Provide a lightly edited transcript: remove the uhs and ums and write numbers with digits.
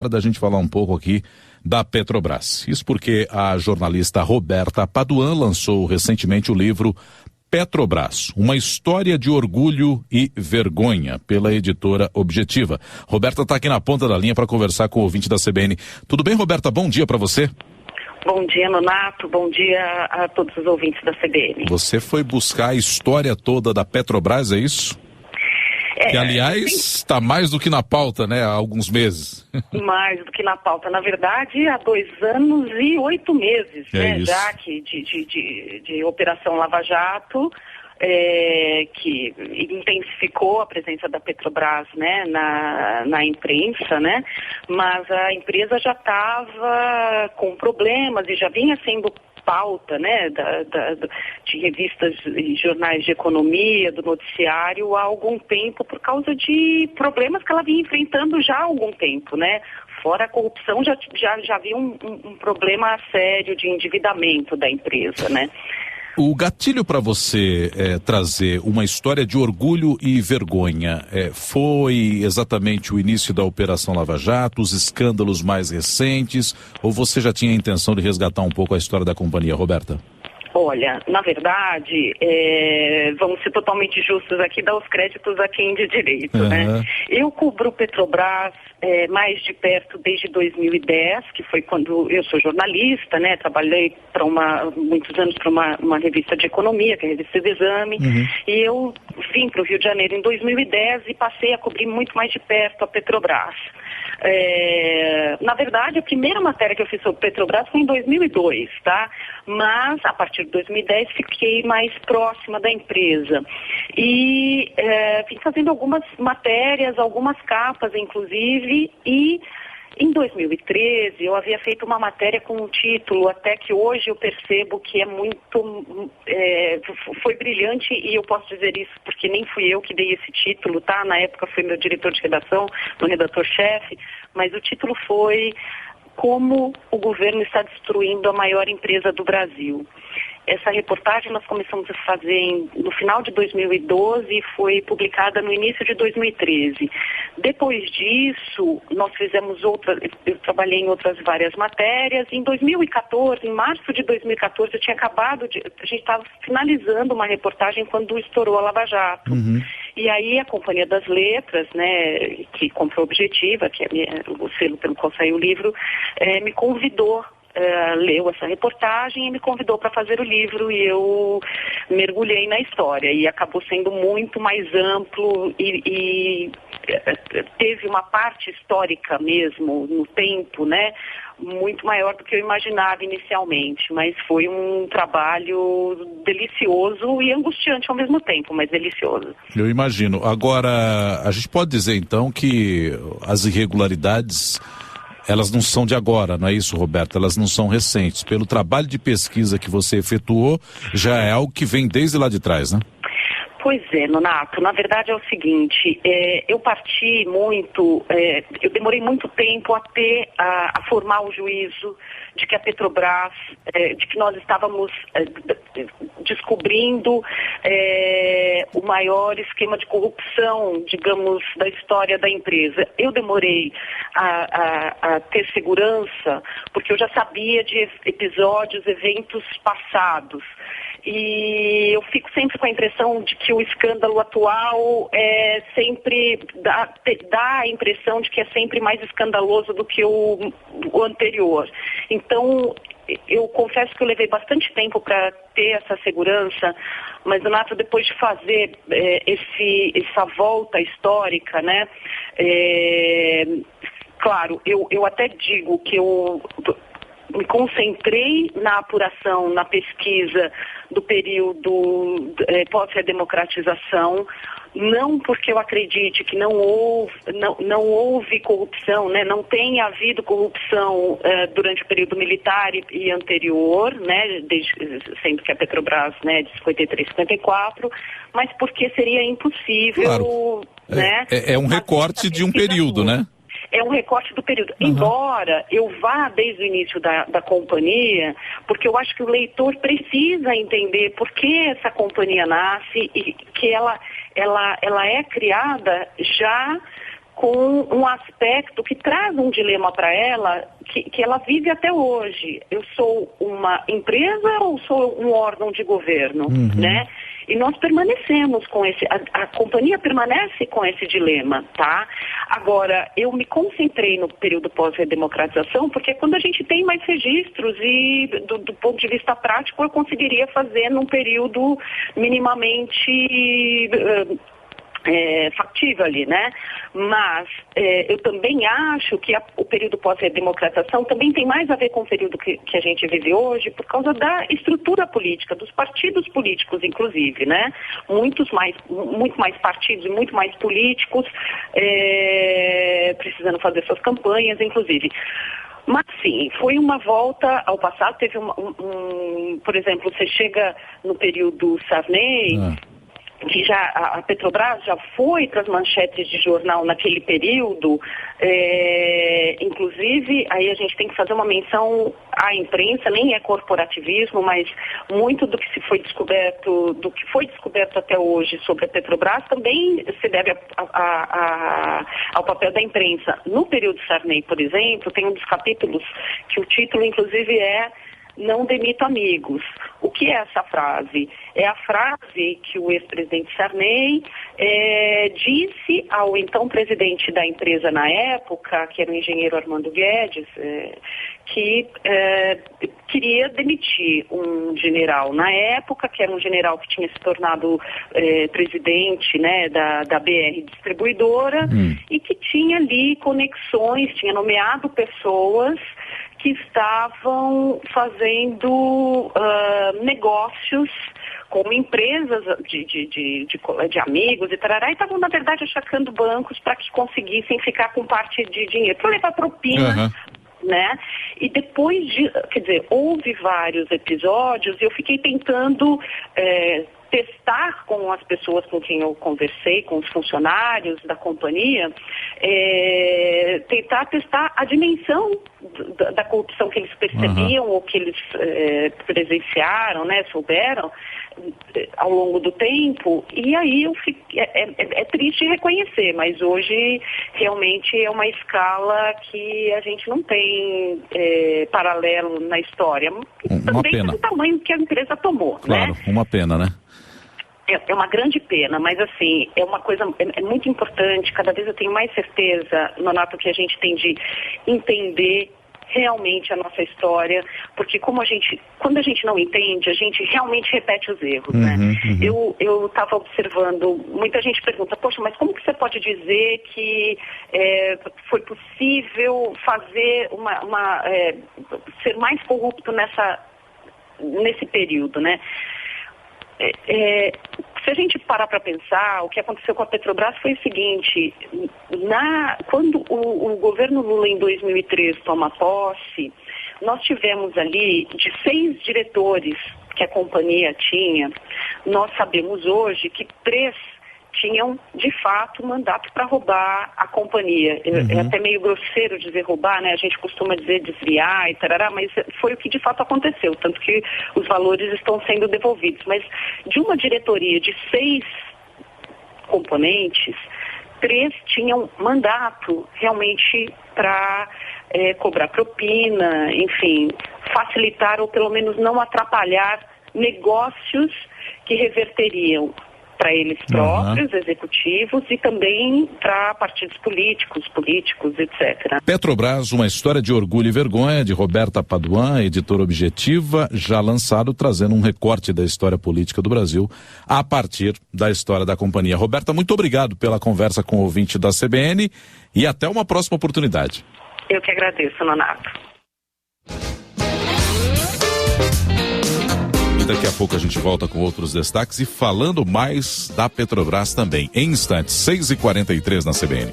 Hora da gente falar um pouco aqui da Petrobras. Isso porque a jornalista Roberta Paduan lançou recentemente o livro Petrobras, uma história de orgulho e vergonha, pela editora Objetiva. Roberta está aqui na ponta da linha para conversar com o ouvinte da CBN. Tudo bem, Roberta? Bom dia para você. Bom dia, Nonato. Bom dia a todos os ouvintes da CBN. Você foi buscar a história toda da Petrobras, é isso? Que, aliás, está mais do que na pauta, né, há alguns meses. Mais do que na pauta. Na verdade, há 2 anos e 8 meses, né, já que de Operação Lava Jato, que intensificou a presença da Petrobras, né, na imprensa, né, mas a empresa já estava com problemas e já vinha sendo pauta, né, de revistas e jornais de economia, do noticiário há algum tempo por causa de problemas que ela vinha enfrentando já há algum tempo, né? Fora a corrupção, já havia um problema sério de endividamento da empresa, né? O gatilho para você trazer uma história de orgulho e vergonha foi exatamente o início da Operação Lava Jato, os escândalos mais recentes, ou você já tinha a intenção de resgatar um pouco a história da companhia, Roberta? Olha, na verdade, vamos ser totalmente justos aqui, dar os créditos a quem de direito, né? Eu cubro Petrobras mais de perto desde 2010, que foi quando eu sou jornalista, né? Trabalhei muitos anos para uma revista de economia, que é a Revista do Exame, e eu vim para o Rio de Janeiro em 2010 e passei a cobrir muito mais de perto a Petrobras. Na verdade, a primeira matéria que eu fiz sobre Petrobras foi em 2002, tá? Mas, a partir de 2010, fiquei mais próxima da empresa. E vim fazendo algumas matérias, algumas capas, inclusive, e em 2013 eu havia feito uma matéria com um título, até que hoje eu percebo que é muito, foi brilhante, e eu posso dizer isso porque nem fui eu que dei esse título, tá? Na época foi meu diretor de redação, meu redator-chefe, mas o título foi Como o Governo está Destruindo a Maior Empresa do Brasil. Essa reportagem nós começamos a fazer no final de 2012 e foi publicada no início de 2013. Depois disso, nós fizemos eu trabalhei em outras várias matérias. Em 2014, em março de 2014, a gente estava finalizando uma reportagem quando estourou a Lava Jato. E aí a Companhia das Letras, né, que comprou Objetiva, que é o selo pelo qual saiu o livro, me convidou. Leu essa reportagem e me convidou para fazer o livro, e eu mergulhei na história, e acabou sendo muito mais amplo e teve uma parte histórica mesmo no tempo, né, muito maior do que eu imaginava inicialmente, mas foi um trabalho delicioso e angustiante ao mesmo tempo, mas delicioso. Eu imagino. Agora, a gente pode dizer então que as irregularidades, elas não são de agora, não é isso, Roberto? Elas não são recentes. Pelo trabalho de pesquisa que você efetuou, já é algo que vem desde lá de trás, né? Pois é, Nonato. Na verdade é o seguinte, eu parti muito, eu demorei muito tempo a formar o juízo de que a Petrobras, de que nós estávamos descobrindo o maior esquema de corrupção, digamos, da história da empresa. Eu demorei a ter segurança, porque eu já sabia de episódios, eventos passados. E eu fico sempre com a impressão de que o escândalo atual sempre dá a impressão de que é sempre mais escandaloso do que o anterior. Então, eu confesso que eu levei bastante tempo para ter essa segurança, mas, Donato, depois de fazer essa volta histórica, né, claro, eu até digo que eu me concentrei na apuração, na pesquisa do período pós-redemocratização, não porque eu acredite que não houve corrupção, né? Não tem havido corrupção durante o período militar e anterior, né? Sendo que a Petrobras, né, de 53, 54, mas porque seria impossível, claro, né? É um recorte de um período, né? É um recorte do período. Embora eu vá desde o início da companhia, porque eu acho que o leitor precisa entender por que essa companhia nasce e que ela é criada já com um aspecto que traz um dilema para ela, que ela vive até hoje. Eu sou uma empresa ou sou um órgão de governo, né? E nós permanecemos com a companhia permanece com esse dilema, tá? Agora, eu me concentrei no período pós-redemocratização, porque quando a gente tem mais registros e do ponto de vista prático, eu conseguiria fazer num período minimamente factível ali, né? Mas eu também acho que o período pós-redemocratização também tem mais a ver com o período que a gente vive hoje, por causa da estrutura política, dos partidos políticos, inclusive, né? Muito mais partidos e muito mais políticos precisando fazer suas campanhas, inclusive. Mas sim, foi uma volta ao passado, teve por exemplo, você chega no período Sarney, que a Petrobras já foi para as manchetes de jornal naquele período, inclusive, aí a gente tem que fazer uma menção à imprensa, nem é corporativismo, mas muito do que foi descoberto até hoje sobre a Petrobras também se deve ao papel da imprensa. No período Sarney, por exemplo, tem um dos capítulos que o título, inclusive, é "Não demito amigos". O que é essa frase? É a frase que o ex-presidente Sarney disse ao então presidente da empresa na época, que era o engenheiro Armando Guedes, que queria demitir um general na época, que era um general que tinha se tornado presidente, né, da BR Distribuidora, e que tinha ali conexões, tinha nomeado pessoas que estavam fazendo negócios como empresas de amigos e tarará, e estavam, na verdade, achacando bancos para que conseguissem ficar com parte de dinheiro, para levar propina, né? E depois houve vários episódios e eu fiquei tentando testar com as pessoas com quem eu conversei, com os funcionários da companhia, tentar testar a dimensão da corrupção que eles percebiam ou que eles presenciaram, né, souberam ao longo do tempo, e aí é triste reconhecer, mas hoje realmente é uma escala que a gente não tem paralelo na história. Também pelo tamanho que a empresa tomou. Claro, né? Uma pena, né? É uma grande pena, mas assim, é uma coisa, é muito importante, cada vez eu tenho mais certeza, Nonato, que a gente tem de entender realmente a nossa história, porque quando a gente não entende, a gente realmente repete os erros, né? Eu estava observando, muita gente pergunta, poxa, mas como que você pode dizer que foi possível fazer ser mais corrupto nesse período, né? Se a gente parar para pensar, o que aconteceu com a Petrobras foi o seguinte: quando o governo Lula, em 2003, toma posse, nós tivemos ali, de 6 diretores que a companhia tinha, nós sabemos hoje que 3 tinham, de fato, mandato para roubar a companhia. É até meio grosseiro dizer roubar, né? A gente costuma dizer desviar e tarará, mas foi o que de fato aconteceu, tanto que os valores estão sendo devolvidos. Mas de uma diretoria de 6 componentes, 3 tinham mandato realmente para cobrar propina, enfim, facilitar ou pelo menos não atrapalhar negócios que reverteriam para eles próprios, executivos, e também para partidos políticos, etc. Petrobras, uma história de orgulho e vergonha, de Roberta Paduan, editora Objetiva, já lançado, trazendo um recorte da história política do Brasil a partir da história da companhia. Roberta, muito obrigado pela conversa com o ouvinte da CBN e até uma próxima oportunidade. Eu que agradeço, Nonato. Daqui a pouco a gente volta com outros destaques e falando mais da Petrobras também. Em instantes, 6h43 na CBN.